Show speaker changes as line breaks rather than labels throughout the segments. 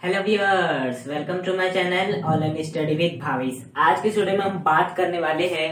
Hello viewers, welcome to my channel online study with Bhavesh. आज के video में हम बात करने वाले हैं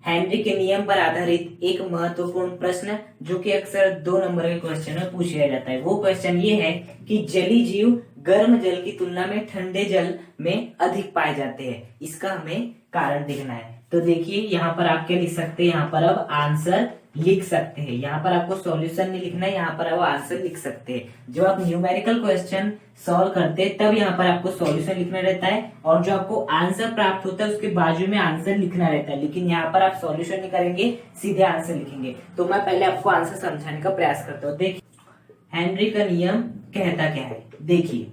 हेनरी के नियम पर आधारित एक महत्वपूर्ण प्रश्न जो कि अक्सर 2 नंबर के क्वेश्चन में पूछा जाता है। वो क्वेश्चन ये है कि जलीय जीव गर्म जल की तुलना में ठंडे जल में अधिक पाए जाते हैं, इसका हमें कारण देखना है। तो देखिए यहाँ पर आप क्या लिख सकते हैं, यहाँ पर अब आंसर लिख सकते हैं। यहाँ पर आपको सॉल्यूशन नहीं लिखना है, यहाँ पर आप आंसर लिख सकते हैं। जब आप न्यूमेरिकल क्वेश्चन सॉल्व करते हैं तब यहाँ पर आपको सॉल्यूशन लिखना रहता है और जो आपको आंसर प्राप्त होता है उसके बाजू में आंसर लिखना रहता है। लेकिन यहाँ पर आप सॉल्यूशन नहीं करेंगे, सीधे आंसर लिखेंगे। तो मैं पहले आपको आंसर समझाने का प्रयास करता हूँ। देखिए हेनरी का नियम कहता क्या है। देखिए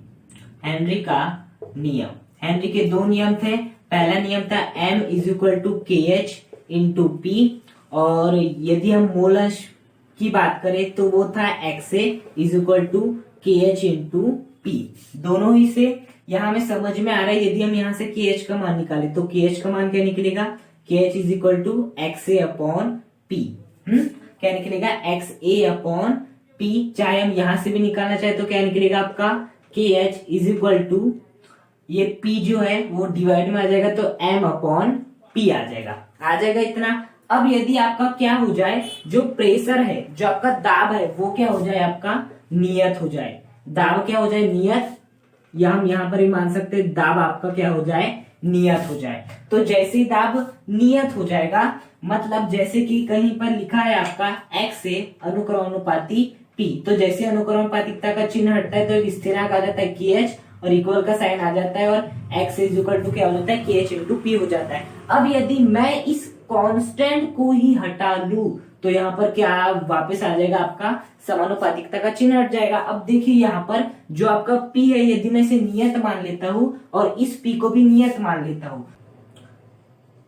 हेनरी का नियम, हेनरी के 2 नियम थे। पहला नियम था m = kh × p, और यदि हम मोलस की बात करें तो वो था XA = KH × P। दोनों ही से यहाँ में समझ में आ रहा है। यदि हम यहाँ से KH का मान निकाले तो KH का मान क्या निकलेगा, KH = XA/P। क्या निकलेगा, XA/P। चाहे हम यहाँ से भी निकालना चाहे तो क्या निकलेगा आपका, KH = ये P जो है वो डिवाइड में आ जाएगा तो M/P आ जाएगा इतना। अब यदि आपका क्या हो जाए, जो प्रेशर है, जो आपका दाब है, वो क्या हो जाए, आपका नियत हो जाए। दाब क्या हो जाए, नियत, या हम यहाँ पर ही मान सकते हैं दाब आपका क्या हो जाए, नियत हो जाए। तो जैसे ही दाब नियत हो जाएगा, मतलब जैसे कि कहीं पर लिखा है आपका XA अनुक्रमानुपाती P, तो जैसे अनुक्रमानुपातिकता का चिन्ह हटता है तो एक स्थिरांक आ जाता है KH और इक्वल का साइन आ जाता है और x = क्या हो जाता है, KH × P हो जाता है। अब यदि मैं इस कांस्टेंट को ही हटा लूं तो यहाँ पर क्या वापस आ जाएगा, आपका समानुपातिकता का चिन्ह हट जाएगा। अब देखिए यहाँ पर जो आपका P है, यदि मैं इसे नियत मान लेता हूं और इस P को भी नियत मान लेता हूं,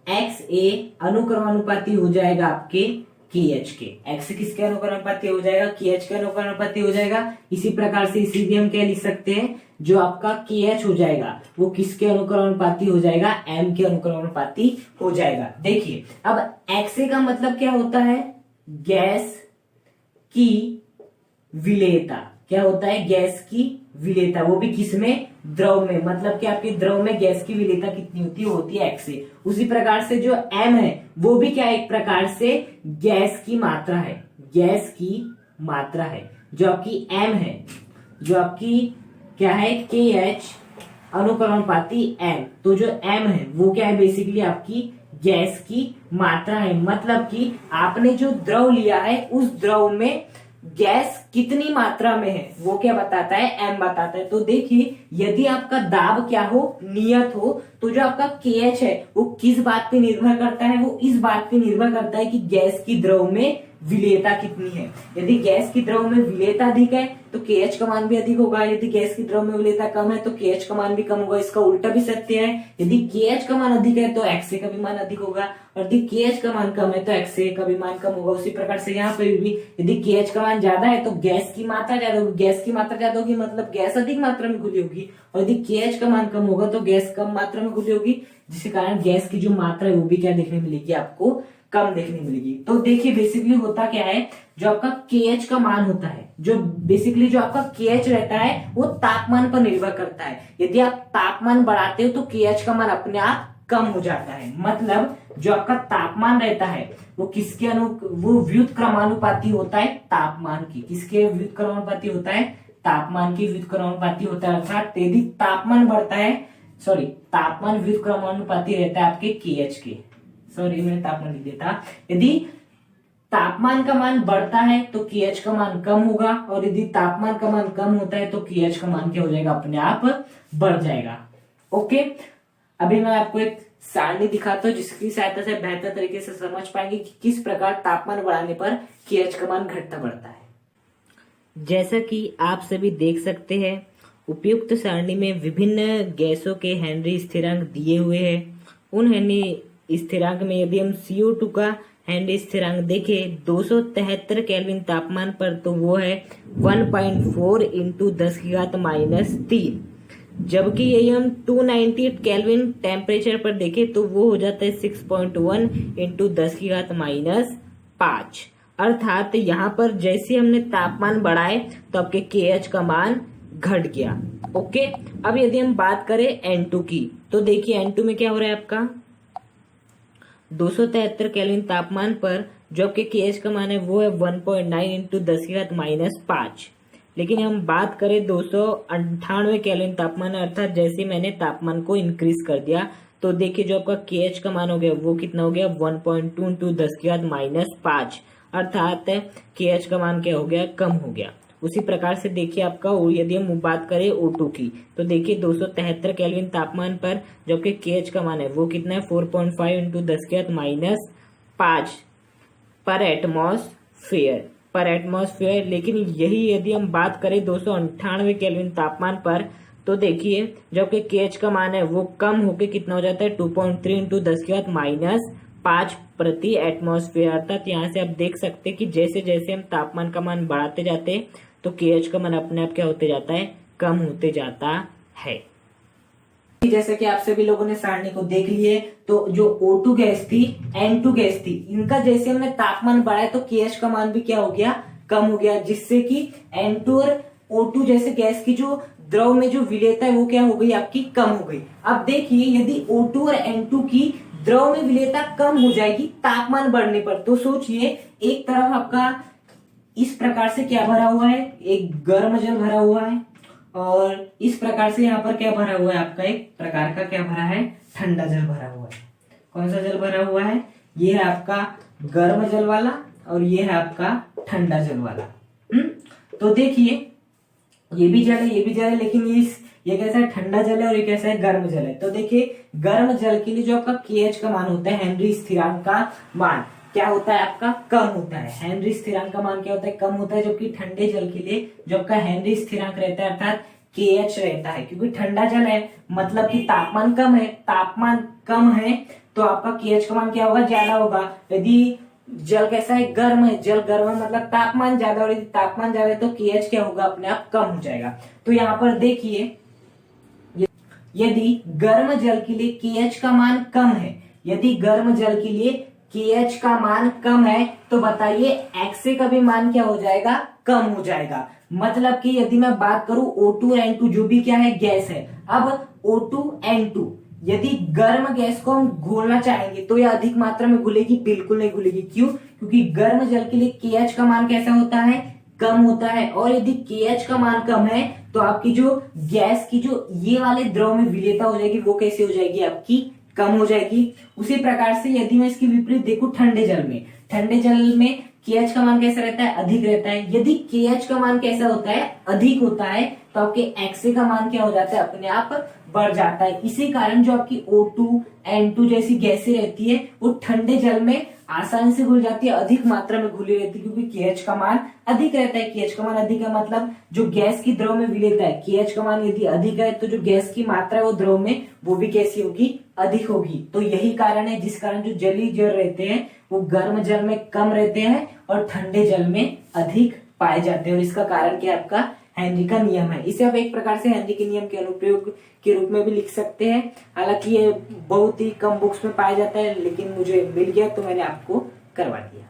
XA अनुक्रमानुपाती हो जाएगा आपके KH के। X किसके अनुक्रमानुपाती हो जाएगा, KH के अनुक्रमानुपाती हो जाएगा। इसी प्रकार से इसीलिए हम क्या लिख सकते हैं, जो आपका KH हो जाएगा वो किसके अनुक्रमानुपाती हो जाएगा, M के अनुक्रमानुपाती हो जाएगा। देखिए अब XA का मतलब क्या होता है, गैस की विलेयता। क्या होता है, गैस की विलेयता, वो भी किसमें, द्रव में। मतलब कि आपके द्रव में गैस की विलेयता कितनी होती है, होती है XA। उसी प्रकार से जो M है वो भी क्या, एक प्रकार से गैस की मात्रा है, गैस की मात्रा है। जो आपकी M है, जो आपकी क्या है, KH अनुक्रमानुपाती M, तो जो M है वो क्या है, बेसिकली आपकी गैस की मात्रा है। मतलब कि आपने जो द्रव लिया है उस द्रव में गैस कितनी मात्रा में है वो क्या बताता है, M बताता है। तो देखिए यदि आपका दाब क्या हो, नियत हो, तो जो आपका KH है वो किस बात पे निर्भर करता है, वो इस बात पे निर्भर करता है कि गैस की द्रव में विलेयता कितनी है। यदि गैस की द्रव में विलेयता अधिक है तो KH का मान भी अधिक होगा। यदि गैस की द्रव में विलेयता कम है तो KH का मान भी कम होगा। इसका उल्टा भी सत्य है, यदि KH का मान अधिक है तो XA का भी मान अधिक होगा, और यदि KH का मान कम है तो XA का भी मान कम होगा। उसी प्रकार से यहाँ पे भी यदि KH का मान ज्यादा है तो गैस की मात्रा ज्यादा होगी, गैस की मात्रा ज्यादा होगी मतलब गैस अधिक मात्रा में घुली होगी, और यदि KH का मान कम होगा तो गैस कम मात्रा में घुली होगी, जिसके कारण गैस की जो मात्रा है वो भी क्या देखने मिलेगी, आपको कम देखने मिलेगी। तो देखिए बेसिकली होता क्या है, जो आपका KH का मान होता है, जो बेसिकली जो आपका KH रहता है वो तापमान पर निर्भर करता है। यदि आप तापमान बढ़ाते हो तो KH का मान अपने आप कम हो जाता है। मतलब जो आपका तापमान रहता है वो किसके वो व्युत्क्रमानुपाती होता है, तापमान की। किसके व्युत्क्रमानुपाती होता है, तापमान की व्युत्क्रमानुपाती होता है। अर्थात यदि तापमान बढ़ता है, तापमान व्युत्क्रमानुपाती रहता है आपके KH के। मैंने तापमान लिख दिया था। यदि तापमान का मान बढ़ता है तो KH का मान कम होगा, और यदि तापमान का मान कम होता है तो KH का मान क्या हो जाएगा, अपने आप बढ़ जाएगा। ओके, अभी मैं आपको एक सारणी दिखाता हूँ जिसकी सहायता से बेहतर तरीके से समझ पाएंगे कि किस प्रकार तापमान बढ़ाने पर KH का मान घटता बढ़ता है। जैसा कि आप सभी देख सकते हैं, उपयुक्त सारणी में विभिन्न गैसों के हेनरी स्थिरांक दिए हुए हैं। उन हेनरी स्थिरांक में यदि हम CO2 का हेनरी स्थिरांक देखें 273 केल्विन तापमान पर, तो वो है 1.4 × 10⁻³ जबकि यही हम 298 केल्विन टेम्परेचर पर देखें तो वो हो जाता है 6.1 × 10⁻5। अर्थात यहाँ पर जैसे हमने तापमान बढ़ाए तो आपके KH का मान घट गया। ओके, अब यदि हम बात करें N2 की, तो देखिए N2 में क्या हो रहा है आपका 273 केल्विन तापमान पर जो आपके KH का मान है वो है 1.9 इंटू 10⁻⁵। लेकिन हम बात करें 298 केल्विन तापमान, अर्थात जैसे मैंने तापमान को इंक्रीज कर दिया तो देखिए जो आपका KH का मान हो गया वो कितना हो गया 1.2 इंटू 10⁻⁵, अर्थात KH का मान क्या हो गया, कम हो गया। उसी प्रकार से देखिए आपका यदि हम बात करें O2 की, तो देखिए 273 केल्विन तापमान पर जो आपके KH का मान है वो कितना है 4.5 इंटू 10⁻⁵ पर एटमॉस्फेयर। लेकिन यही यदि हम बात करें 298 केल्विन तापमान पर, तो देखिए जो आपके KH का मान है वो कम होके कितना हो जाता है 2.3 इंटू 10⁻⁵ प्रति एटमॉस्फेयर। अर्थात यहाँ से आप देख सकते हैं कि जैसे जैसे हम तापमान का मान बढ़ाते जाते हैं तो KH का मान अपने आप क्या होते जाता है, कम होते जाता है। जैसे कि आप सभी लोगों ने सारणी को देख लिए, तो जो O2 गैस थी, N2 गैस थी, इनका जैसे हमने तापमान बढ़ाया तो KH का मान भी क्या हो गया, कम हो गया, जिससे कि N2 और O2 जैसे गैस की जो द्रव में जो विलेयता है वो क्या हो गई, आपकी कम हो गई। अब देखिए यदि O2 और N2 की द्रव में विलेयता कम हो जाएगी तापमान बढ़ने पर, तो सोचिए एक तरफ आपका इस प्रकार से क्या भरा हुआ है, एक गर्म जल भरा हुआ है, और इस प्रकार से यहाँ पर क्या भरा हुआ है, आपका एक प्रकार का क्या भरा है, ठंडा जल भरा हुआ है। कौन सा जल भरा हुआ है, ये है आपका गर्म जल वाला और ये है आपका ठंडा जल वाला। तो देखिए ये भी जल है, ये भी जल है, लेकिन ये कैसा है, ठंडा जल है, और ये कैसा है, गर्म जल है। तो देखिए गर्म जल के लिए जो आपका KH का मान होता है, हेनरी स्थिरांक का मान क्या होता है, आपका कम होता है। हेनरी स्थिरांक का मान क्या होता है, कम होता है, जबकि ठंडे जल के लिए जो आपका हेनरी स्थिरांक रहता है अर्थात KH रहता है, क्योंकि ठंडा जल है मतलब कि तापमान कम है, तापमान कम है तो आपका KH का मान क्या होगा, ज्यादा होगा। यदि जल कैसा है, गर्म है, जल गर्म है मतलब तापमान ज्यादा, और यदि तापमान ज्यादा है तो KH क्या होगा, अपने आप कम हो जाएगा। तो यहाँ पर देखिए यदि गर्म जल के लिए KH का मान कम है, यदि गर्म जल के लिए KH का मान कम है, तो बताइए XA का भी मान क्या हो जाएगा, कम हो जाएगा। मतलब कि यदि मैं बात करूं O2 और N2 जो भी क्या है, गैस है, अब O2 N2 यदि गर्म गैस को हम घोलना चाहेंगे तो यह अधिक मात्रा में घुलेगी, बिल्कुल नहीं घुलेगी। क्यों, क्योंकि गर्म जल के लिए KH का मान कैसा होता है, कम होता है, और यदि KH का मान कम है तो आपकी जो गैस की जो ये वाले द्रव में विलेयता हो जाएगी वो कैसे हो जाएगी, आपकी कम हो जाएगी। उसी प्रकार से यदि मैं इसकी विपरीत देखूं ठंडे जल में, ठंडे जल में KH का मान कैसा रहता है, अधिक रहता है। यदि KH का मान कैसा होता है, अधिक होता है, तो आपके XA का मान क्या हो जाता है, अपने आप बढ़ जाता है। इसी कारण जो आपकी O2 N2 जैसी गैसें रहती है वो ठंडे जल में आसानी से घुल जाती है, अधिक मात्रा में घुली रहती है, क्योंकि KH का मान अधिक रहता है। KH का मान अधिक है मतलब जो गैस की द्रव में विलेयता है, KH का मान यदि अधिक है तो जो गैस की मात्रा है वो द्रव में वो भी कैसी होगी, अधिक होगी। तो यही कारण है जिस कारण जो जलीय जल रहते हैं वो गर्म जल में कम रहते हैं और ठंडे जल में अधिक पाए जाते हैं, और इसका कारण क्या, आपका हेनरी का नियम है। इसे आप एक प्रकार से हेनरी के नियम के अनुप्रयोग के रूप में भी लिख सकते हैं। हालांकि ये बहुत ही कम बुक्स में पाया जाता है, लेकिन मुझे मिल गया तो मैंने आपको करवा दिया।